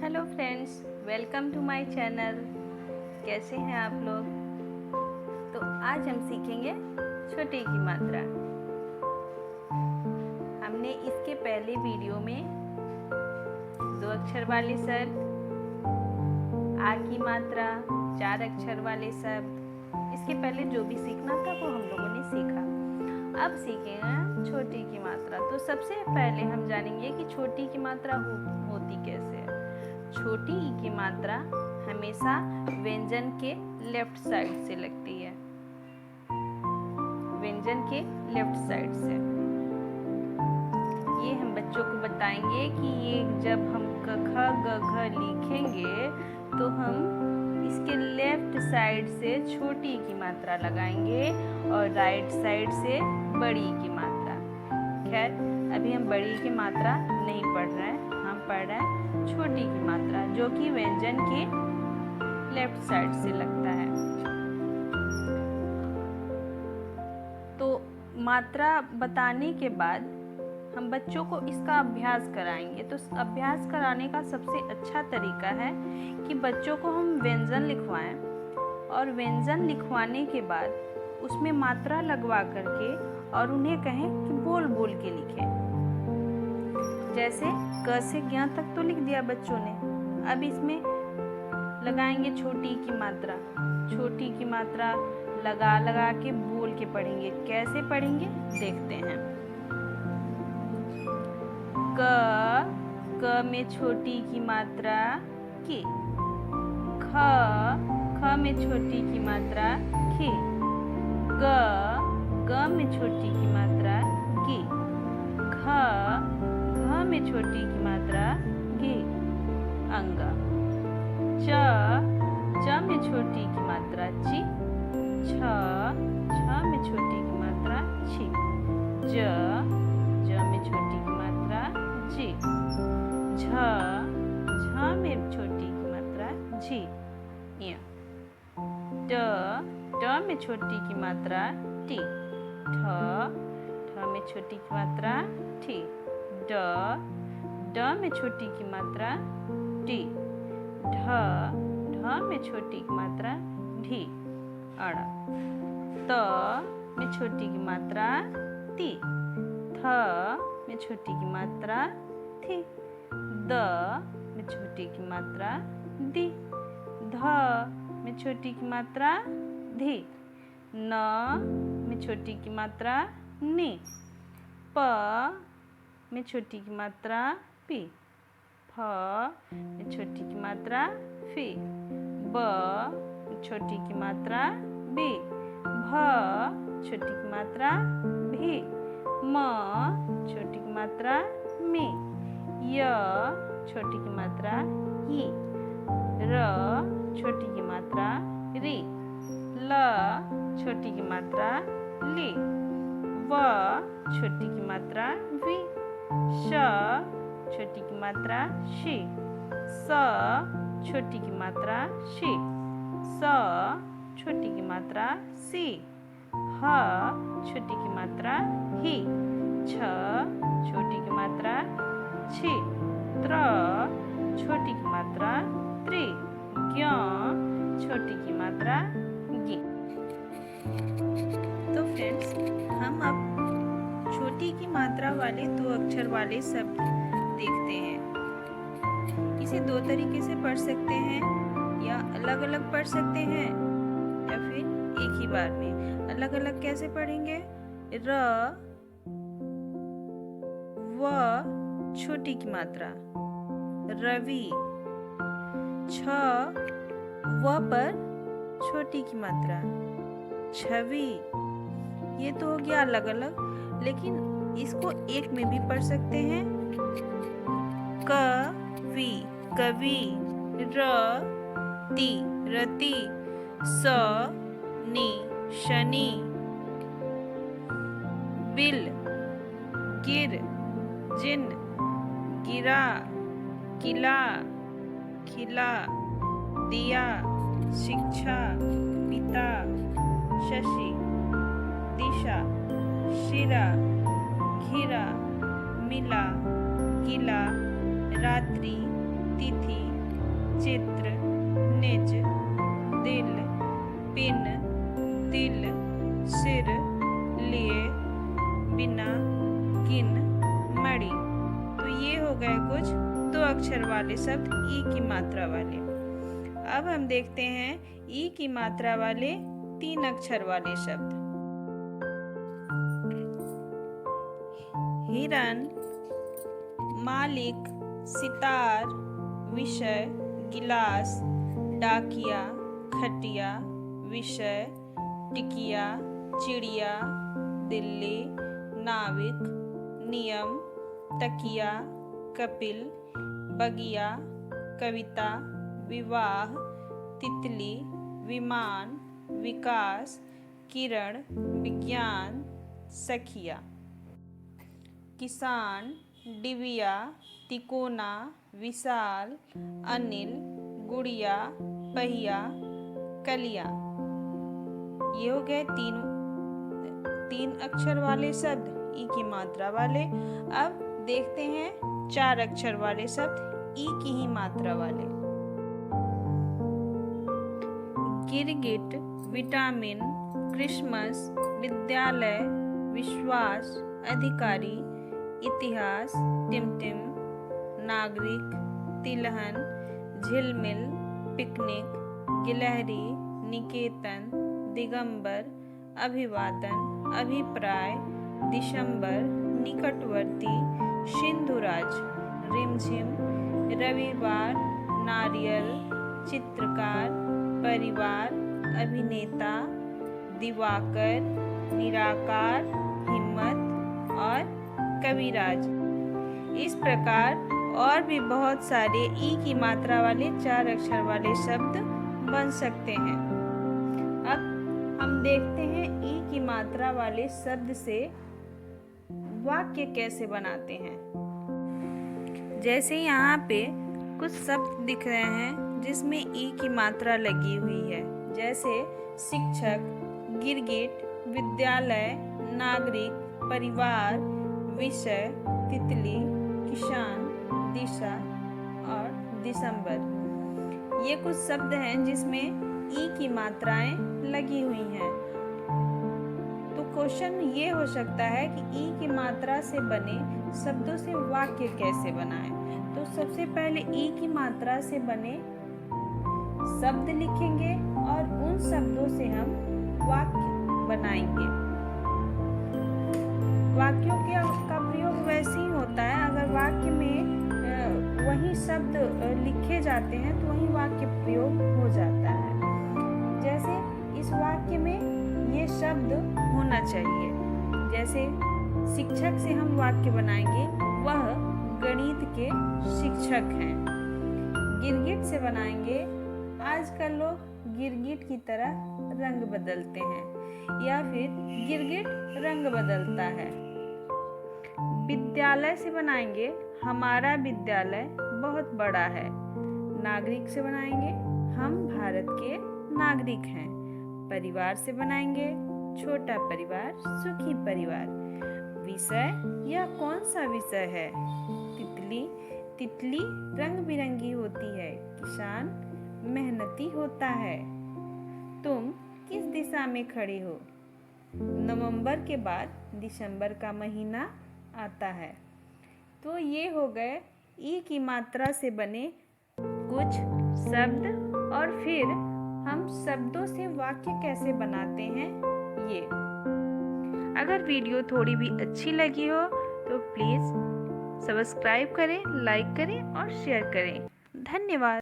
Hello friends, welcome to my channel. कैसे हैं आप लोग? तो आज हम सीखेंगे छोटे की मात्रा। हमने इसके पहले वीडियो में 2 अक्षर वाले शब्द, आ की मात्रा, 4 अक्षर वाले शब्द, इसके पहले जो भी सीखना था वो हम लोगों ने सीखा। अब सीखेंगे छोटी की मात्रा। तो सबसे पहले हम जानेंगे कि छोटी की मात्रा होती कैसे है। छोटी ई की मात्रा हमेशा व्यंजन के लेफ्ट साइड से लगती है, व्यंजन के लेफ्ट साइड से। ये हम बच्चों को बताएंगे कि ये जब हम क ख ग घ लिखेंगे तो हम इसके लेफ्ट साइड से छोटी की मात्रा लगाएंगे और राइट साइड से बड़ी की मात्रा। खैर, अभी हम बड़ी की मात्रा नहीं पढ़ रहे हैं, हम पढ़ रहे हैं छोटी की मात्रा, जो कि व्यंजन के लेफ्ट साइड से लगता है। तो मात्रा बताने के बाद हम बच्चों को इसका अभ्यास कराएंगे। तो अभ्यास कराने का सबसे अच्छा तरीका है कि बच्चों को हम व्यंजन लिखवाएं और व्यंजन लिखवाने के बाद उसमें मात्रा लगवा करके और उन्हें कहें कि बोल बोल के लिखें। जैसे क से ज्ञ तक तो लिख दिया बच्चों ने, अब इसमें लगाएंगे छोटी की मात्रा। छोटी की मात्रा लगा लगा के बोल के पढ़ेंगे। कैसे पढ़ेंगे देखते हैं। क में छोटी की मात्रा की, ख में छोटी की मात्रा खी, ग में छोटी की मात्रा गी, घ में छोटी की मात्रा घी, अंगा। च में छोटी की मात्रा ची, छ में छोटी की मात्रा छी, ज में छोटी की मात्रा जी, झ में छोटी की मात्रा झी, ट में छोटी की मात्रा टी, ठ में छोटी की मात्रा ठी, ड में छोटी की मात्रा डी, ढ में छोटी की मात्रा ढी, अड़। त में छोटी की मात्रा ती, थ में छोटी की मात्रा थी, द में छोटी की मात्रा दी, ध में छोटी की मात्रा धी, न में छोटी की मात्रा नी, प में छोटी की मात्रा पी, फ में छोटी की मात्रा फी, ब में छोटी की मात्रा बी, भ छोटी की मात्रा भी, म छोटी की मात्रा मी, य छोटी की मात्रा ही, र छोटी की मात्रा री, ल छोटी की मात्रा ली, व छोटी की मात्रा वी, श छोटी की मात्रा शी, स छोटी की मात्रा शी, स छोटी की मात्रा सी, ह छोटी की मात्रा ही, छ छोटी की मात्रा छी, त्र छोटी की मात्रा त्रि, ज्ञ छोटी की मात्रा गी। तो फ्रेंड्स, हम अब छोटी की मात्रा वाले 2 अक्षर वाले शब्द देखते हैं। इसे 2 तरीके से पढ़ सकते हैं, या अलग अलग पढ़ सकते हैं, या फिर एक ही बार में। अलग अलग कैसे पढ़ेंगे? र व छोटी की मात्रा, रवि। छ व पर छोटी की मात्रा, छवि। ये तो हो गया अलग अलग, लेकिन इसको एक में भी पढ़ सकते हैं। कवि, कवि। रति, रति। शनि, शनि। बिल, गिर, जिन, गिरा, किला, खिला, दिया, शिक्षा, पिता, शशि, दिशा, शिरा, घिरा, मिला, गिला, रात्रि, तिथि, चित्र, निज, दिल, पिन, तिल, सिर, लिए, बिना, किन, मणि। तो ये हो गए कुछ 2 अक्षर वाले शब्द ई की मात्रा वाले। अब हम देखते हैं ई की मात्रा वाले 3 अक्षर वाले शब्द। हिरन, मालिक, सितार, विषय, गिलास, डाकिया, खटिया, विषय, टिकिया, चिड़िया, दिल्ली, नाविक, नियम, तकिया, कपिल, बगिया, कविता, विवाह, तितली, विमान, विकास, किरण, विज्ञान, सखिया। किसान, डिबिया, तिकोना, विशाल, अनिल, गुड़िया, पहिया, कलिया। ये हो गए तीन अक्षर वाले शब्द ई की मात्रा वाले। अब देखते हैं 4 अक्षर वाले शब्द ई की ही मात्रा वाले। गिरगिट, विटामिन, क्रिसमस, विद्यालय, विश्वास, अधिकारी, इतिहास, टिमटिम, नागरिक, तिलहन, झिलमिल, पिकनिक, गिलहरी, निकेतन, दिगंबर, अभिवादन, अभिप्राय, दिसंबर, निकटवर्ती, सिंधुराज, रिमझिम, रविवार, नारियल, चित्रकार, परिवार, अभिनेता, दिवाकर, निराकार, हिम्मत और कविराज। इस प्रकार और भी बहुत सारे ई की मात्रा वाले 4 अक्षर वाले शब्द बन सकते हैं। अब हम देखते हैं ई की मात्रा वाले शब्द से वाक्य कैसे बनाते हैं। जैसे यहाँ पे कुछ शब्द दिख रहे हैं जिसमें ई की मात्रा लगी हुई है, जैसे शिक्षक, गिरगिट, विद्यालय, नागरिक, परिवार, विषय, तितली, किसान, दिशा और दिसंबर। ये कुछ शब्द हैं जिसमें ई की मात्राएं लगी हुई हैं। तो क्वेश्चन ये हो सकता है कि ई की मात्रा से बने शब्दों से वाक्य कैसे बनाएं। तो सबसे पहले ई की मात्रा से बने शब्द लिखेंगे और उन शब्दों से हम वाक्य बनाएंगे। वाक्यों का प्रयोग वैसे ही होता है, अगर वाक्य में वही शब्द लिखे जाते हैं तो वही वाक्य प्रयोग हो जाता है। जैसे इस वाक्य में ये शब्द होना चाहिए। जैसे शिक्षक से हम वाक्य बनाएंगे, वह गणित के शिक्षक हैं। गिरगिट से बनाएंगे, आजकल लोग गिरगिट की तरह रंग बदलते हैं, या फिर गिरगिट रंग बदलता है। विद्यालय से बनाएंगे, हमारा विद्यालय बहुत बड़ा है। नागरिक से बनाएंगे, हम भारत के नागरिक हैं। परिवार से बनाएंगे, छोटा परिवार सुखी परिवार। विषय, यह कौन सा विषय है? तितली, तितली रंग बिरंगी होती है। किसान मेहनती होता है। तुम किस दिशा में खड़े हो? नवंबर के बाद दिसंबर का महीना आता है। तो ये हो गए ई की मात्रा से बने कुछ शब्द, और फिर हम शब्दों से वाक्य कैसे बनाते हैं ये। अगर वीडियो थोड़ी भी अच्छी लगी हो तो प्लीज़ सब्सक्राइब करें, लाइक करें और शेयर करें। धन्यवाद।